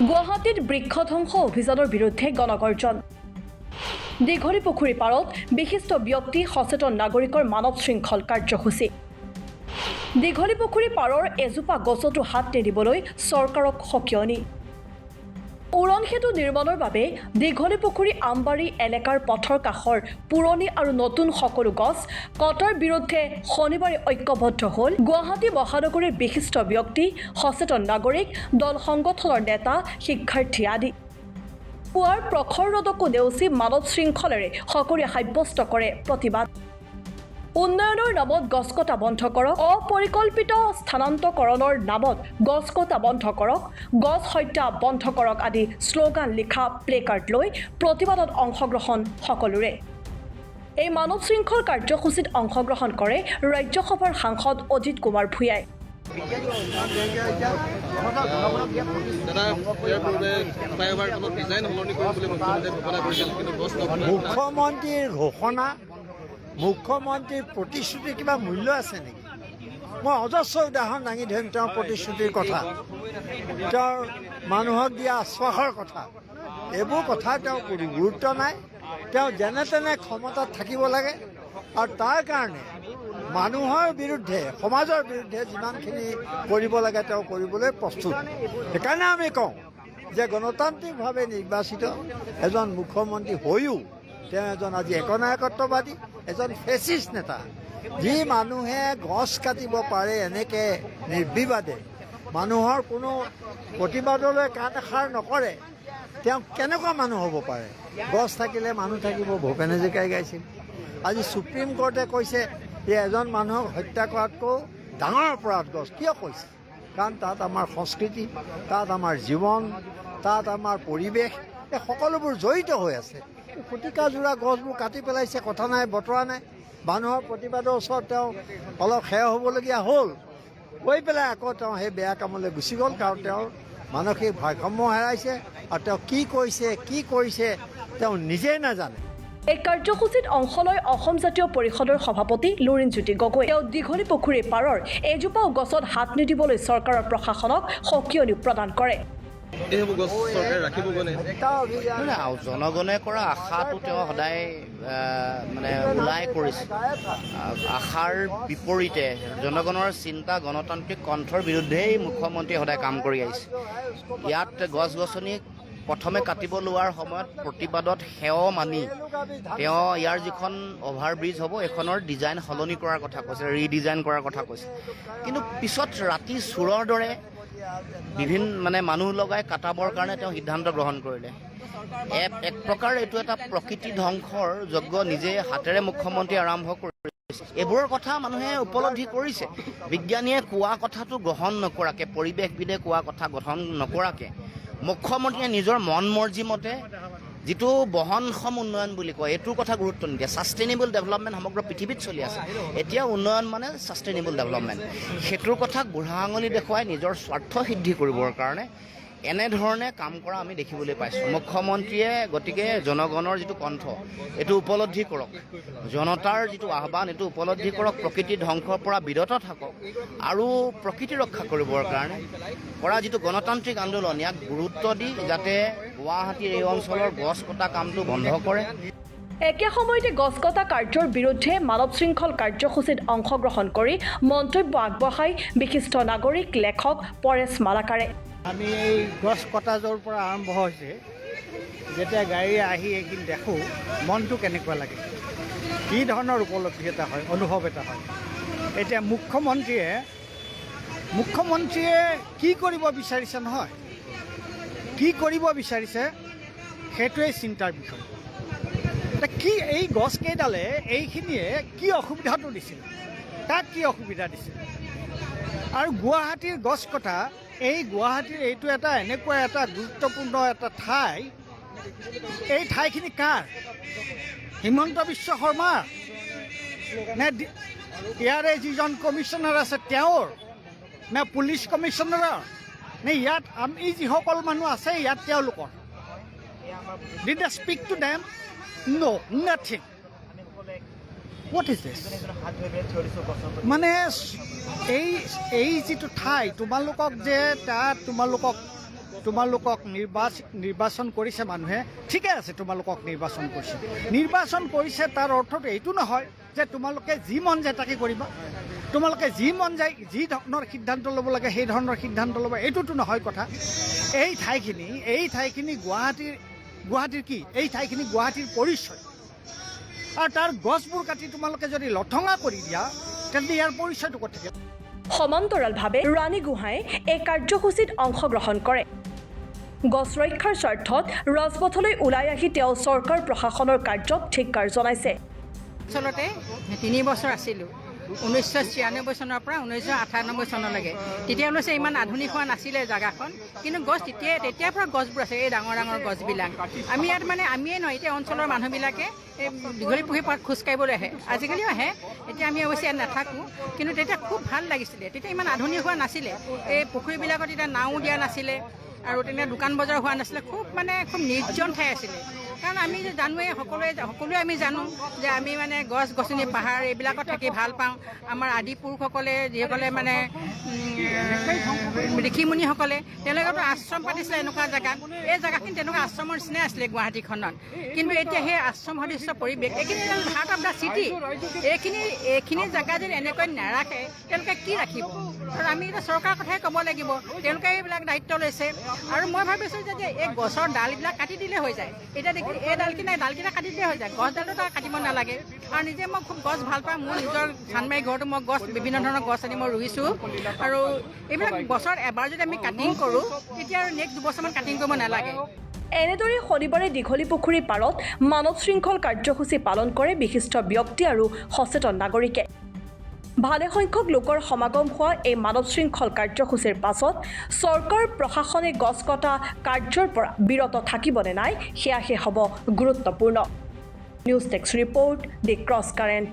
গুৱাহাটীত বৃক্ষ ধ্বংস অভিযানৰ বিৰুদ্ধে গণগৰ্জন। দীঘলী পুখুৰী পাৰত বিশিষ্ট ব্যক্তি সচেতন নাগৰিকৰ মানৱ শৃংখল কাৰ্যসূচী। দীঘলী পুখুৰী পাৰৰ এজোপা গছতো হাত নিদিবলৈ চৰকাৰক সকিয়নি। উৰণ সেতু নিৰ্মাণৰ বাবে দীঘলী পুখুৰী আমবাৰী এলেকাৰ পথৰ কাষৰ পুৰণি আৰু নতুন সকলো গছ কটাৰ বিৰুদ্ধে শনিবাৰে ঐক্যবদ্ধ হ'ল গুৱাহাটী মহানগৰীৰ বিশিষ্ট ব্যক্তি, সচেতন নাগৰিক, দল সংগঠনৰ নেতা, শিক্ষাৰ্থী আদি। পুৱাৰ প্ৰখৰ ৰ'দকো নেওচি মানৱ শৃংখলেৰে সকলোৱে সাব্যস্ত কৰে প্ৰতিবাদ। উন্নয়নৰ নামত গছ কটা বন্ধ কৰক, অপৰিকল্পিত স্থানান্তকৰণৰ নামত গছ কটা বন্ধ কৰক, গছ হত্যা বন্ধ কৰক আদি শ্লোগান লিখা প্লেকাৰ্ড লৈ প্ৰতিবাদত অংশগ্ৰহণ সকলোৰে। এই মানৱ শৃংখল কাৰ্যসূচীত অংশগ্ৰহণ কৰে ৰাজ্যসভাৰ সাংসদ অজিত কুমাৰ ভূঞাই। মুখ্যমন্ত্ৰীৰ ঘোষণা, মুখ্যমন্ত্ৰীৰ প্ৰতিশ্ৰুতিৰ কিবা মূল্য আছে নেকি? মই অজস্ৰ উদাহৰণ দাঙি ধৰিম তেওঁৰ প্ৰতিশ্ৰুতিৰ কথা, তেওঁৰ মানুহক দিয়া আশ্বাসৰ কথা। এইবোৰ কথা তেওঁ কোনো গুৰুত্ব নাই। তেওঁ যেনে তেনে ক্ষমতাত থাকিব লাগে আৰু তাৰ কাৰণে মানুহৰ বিৰুদ্ধে, সমাজৰ বিৰুদ্ধে যিমানখিনি কৰিব লাগে তেওঁ কৰিবলৈ প্ৰস্তুত। সেইকাৰণে আমি কওঁ যে গণতান্ত্ৰিকভাৱে নিৰ্বাচিত এজন মুখ্যমন্ত্ৰী হৈও তেওঁ এজন আজি একনায়কত্ববাদী, এজন ফেচিষ্ট নেতা। যি মানুহে গছ কাটিব পাৰে এনেকৈ নিৰ্বিবাদে, মানুহৰ কোনো প্ৰতিবাদলৈ কাণ এষাৰ নকৰে, তেওঁ কেনেকুৱা মানুহ হ'ব পাৰে? গছ থাকিলে মানুহ থাকিব, ভূপেন হাজৰিকাই গাইছিল। আজি সুপ্ৰিম কোৰ্টে কৈছে যে এজন মানুহক হত্যা কৰাতকৈ ডাঙৰ অপৰাধ গছ। কিয় কৈছে? কাৰণ তাত আমাৰ সংস্কৃতি, তাত আমাৰ জীৱন, তাত আমাৰ পৰিৱেশ, এই সকলোবোৰ জড়িত হৈ আছে। শতিকাজোৰা গছবোৰ কাটি পেলাইছে, কথা নাই বতৰা নাই। মানুহৰ প্ৰতিবাদৰ ওচৰত তেওঁ অলপ সেৱা হ'বলগীয়া হ'ল, হৈ পেলাই আকৌ তেওঁ সেই বেয়া কামলৈ গুচি গ'ল। কাৰণ তেওঁৰ মানসিক ভাৰসাম্য হেৰাইছে আৰু তেওঁ কি কৈছে, কি কৰিছে তেওঁ নিজেই নাজানে। এই কাৰ্যসূচীত অংশ লৈ অসম জাতীয় পৰিষদৰ সভাপতি লুৰিণজ্যোতি গগৈ তেওঁ দীঘলী পুখুৰী পাৰৰ এজোপাও গছত হাত নিদিবলৈ চৰকাৰৰ প্ৰশাসনক সকিয়নি প্ৰদান কৰে। জনগণে কৰা আশাটো তেওঁ সদায় ওলাই কৰিছে। আশাৰ বিপৰীতে জনগণৰ চিন্তা, গণতান্ত্ৰিক কণ্ঠৰ বিৰুদ্ধেই মুখ্যমন্ত্ৰীয়ে সদায় কাম কৰি আহিছে। ইয়াত গছ গছনি প্ৰথমে কাটিব লোৱাৰ সময়ত প্ৰতিবাদত সেৱ মানি তেওঁ ইয়াৰ যিখন অভাৰব্ৰিজ হ'ব এইখনৰ ডিজাইন সলনি কৰাৰ কথা কৈছে, ৰিডিজাইন কৰাৰ কথা কৈছে। কিন্তু পিছত ৰাতি চোৰৰ দৰে বিভিন্ন মানুহ লগাই কাটাবৰ কাৰণে তেওঁ সিদ্ধান্ত গ্ৰহণ কৰিলে। এক প্ৰকাৰ এইটো এটা প্ৰকৃতি ধ্বংসৰ যজ্ঞ নিজে হাতেৰে মুখ্যমন্ত্ৰীয়ে আৰম্ভ কৰিছে। এইবোৰৰ কথা মানুহে উপলব্ধি কৰিছে। বিজ্ঞানীয়ে কোৱা কথাটো গ্ৰহণ নকৰাকৈ, পৰিৱেশবিদে কোৱা কথা গ্ৰহণ নকৰাকৈ মুখ্যমন্ত্ৰীয়ে নিজৰ মন মৰ্জি মতে যিটো বহনক্ষম উন্নয়ন বুলি কয় এইটোৰ কথা গুৰুত্ব নিদিয়ে। ছাষ্টেইনেবল ডেভেলপমেণ্ট সমগ্ৰ পৃথিৱীত চলি আছে। এতিয়া উন্নয়ন মানে ছাষ্টেইনেবল ডেভেলপমেণ্ট, সেইটোৰ কথা বুঢ়া আঙুলি দেখুৱাই নিজৰ স্বাৰ্থ সিদ্ধি কৰিবৰ কাৰণে এনেধৰণে কাম কৰা আমি দেখিবলৈ পাইছোঁ। মুখ্যমন্ত্ৰীয়ে গতিকে জনগণৰ যিটো কণ্ঠ এইটো উপলব্ধি কৰক, জনতাৰ যিটো আহ্বান এইটো উপলব্ধি কৰক, প্ৰকৃতি ধ্বংসৰ পৰা বিৰত থাকক আৰু প্ৰকৃতি ৰক্ষা কৰিবৰ কাৰণে কৰা যিটো গণতান্ত্ৰিক আন্দোলন ইয়াক গুৰুত্ব দি যাতে গুৱাহাটীৰ এই অঞ্চলৰ গছ কটা কামটো বন্ধ কৰে। একে সময়তে গছ কটা কাৰ্যৰ বিৰুদ্ধে মানৱ শৃংখল কাৰ্যসূচীত অংশগ্ৰহণ কৰি মন্তব্য আগবঢ়াই বিশিষ্ট নাগৰিক, লেখক পৰেশ মালাকাৰে। আমি এই গছ কটাযোৰ পৰা আৰম্ভ হৈছে, যেতিয়া গাড়ী আহি এইখিনি দেখোঁ মনটো কেনেকুৱা লাগে, কি ধৰণৰ উপলব্ধি এটা হয়, অনুভৱ এটা হয়। এতিয়া মুখ্যমন্ত্ৰীয়ে কি কৰিব বিচাৰিছে নহয়, কি কৰিব বিচাৰিছে সেইটোৱেই চিন্তাৰ বিষয়। এতিয়া কি এই গছকেইডালে এইখিনিয়ে কি অসুবিধাটো দিছিল, তাক কি অসুবিধা দিছিল? আৰু গুৱাহাটীৰ গছ কটা, এই গুৱাহাটীৰ এইটো এটা এনেকুৱা এটা গুৰুত্বপূৰ্ণ এটা ঠাই, এই ঠাইখিনি কাৰ? হিমন্ত বিশ্ব শৰ্মাৰ নে ইয়াৰে যিজন কমিশ্যনাৰ আছে তেওঁৰ, নে পুলিচ কমিশ্যনাৰৰ, নে ইয়াত আমি যিসকল মানুহ আছে ইয়াত তেওঁলোকৰ? Did they speak to them? No, nothing. What is this? মানে এই যিটো ঠাই তোমালোকক যে তাত তোমালোকক তোমালোকক নিৰ্বাচন কৰিছে মানুহে, ঠিকে আছে, তোমালোকক নিৰ্বাচন কৰিছে তাৰ অৰ্থটো এইটো নহয় যে তোমালোকে যি মন যায় তাকে কৰিবা, তোমালোকে যি মন যায় যি ধৰণৰ সিদ্ধান্ত ল'ব লাগে সেই ধৰণৰ সিদ্ধান্ত ল'বা, এইটোতো নহয় কথা। এই ঠাইখিনি গুৱাহাটীৰ কি, এই ঠাইখিনি গুৱাহাটীৰ পৰিচয়, আৰু তাৰ গছবোৰ কাটি তোমালোকে যদি লঠঙা কৰি দিয়া তেন্তে ইয়াৰ পৰিচয়টো ক'ত থাকিব? সমান্তৰালভাৱে ৰাণী গোহাঁই এই কাৰ্যসূচীত অংশগ্ৰহণ কৰে। গছ ৰক্ষাৰ স্বাৰ্থত ৰাজপথলৈ ওলাই আহি তেওঁ চৰকাৰ প্ৰশাসনৰ কাৰ্যক ধিক্কাৰ জনাইছে। আচলতে 3 বছৰ আছিলোঁ, 1996 চনৰ পৰা 1998 চনলৈকে। তেতিয়া অৱশ্যে ইমান আধুনিক হোৱা নাছিলে জেগাখন, কিন্তু গছ তেতিয়াৰ পৰা গছবোৰ আছে, এই ডাঙৰ ডাঙৰ গছবিলাক। আমি ইয়াত আমিয়ে নহয়, এতিয়া অঞ্চলৰ মানুহবিলাকে এই দীঘলী পুখুৰী পাৰত খোজকাঢ়িবলৈ আহে, আজিকালিও আহে। এতিয়া আমি অৱশ্যে ইয়াত নাথাকোঁ, কিন্তু তেতিয়া খুব ভাল লাগিছিলে। তেতিয়া ইমান আধুনিক হোৱা নাছিলে, এই পুখুৰীবিলাকত তেতিয়া নাও দিয়া নাছিলে আৰু তেনেকৈ দোকান বজাৰ হোৱা নাছিলে, খুব নিৰ্জন ঠাই আছিলে। কাৰণ আমি জানোৱেই, সকলোৱে আমি জানো যে আমি গছ গছনি পাহাৰ এইবিলাকত থাকি ভাল পাওঁ। আমাৰ আদি পুৰুষসকলে যিসকলে ঋষিমুনিসকলে তেওঁলোকেতো আশ্ৰম পাতিছিলে এনেকুৱা জেগাত। এই জেগাখিনি তেনেকুৱা আশ্ৰমৰ নিচিনাই আছিলে গুৱাহাটীখনত, কিন্তু এতিয়া সেই আশ্ৰম সদৃশ্য পৰিৱেশ, এইখিনি হাৰ্ট অফ দ্য চিটি, এইখিনি জেগা যদি এনেকৈ নাৰাখে তেওঁলোকে কি ৰাখিব? আৰু আমি এতিয়া চৰকাৰৰ কথাই ক'ব লাগিব, তেওঁলোকে এইবিলাক দায়িত্ব লৈছে। আৰু মই ভাবিছোঁ যে এই গছৰ ডালবিলাক কাটি দিলে হৈ যায়। এতিয়া এই ডালকেইটা কাটি দিলে হৈ যায়, গছডালটো তাৰ কাটিব নালাগে। আৰু নিজে মই খুব গছ ভাল পাওঁ, মোৰ নিজৰ চানমাৰী ঘৰতো মই বিভিন্ন ধৰণৰ গছ আনি মই ৰুইছোঁ। আৰু এইবিলাক বছৰত এবাৰ যদি আমি কাটিং কৰোঁ তেতিয়া আৰু নেক্সট 2 বছৰমান কাটিং কৰিব নালাগে। এনেদৰে শনিবাৰে দীঘলী পুখুৰী পাৰত মানৱ শৃংখল কাৰ্যসূচী পালন কৰে বিশিষ্ট ব্যক্তি আৰু সচেতন নাগৰিকে। ভালেসংখ্যক লোকৰ সমাগম হোৱা এই মানৱ শৃংখল কাৰ্যসূচীৰ পাছত চৰকাৰ প্ৰশাসনে গছ কটা কাৰ্যৰ পৰা বিৰত থাকিবনে নাই সেয়াহে হ'ব গুৰুত্বপূৰ্ণ। নিউজ ডেস্ক ৰিপৰ্ট, দি ক্ৰছ কাৰেণ্ট।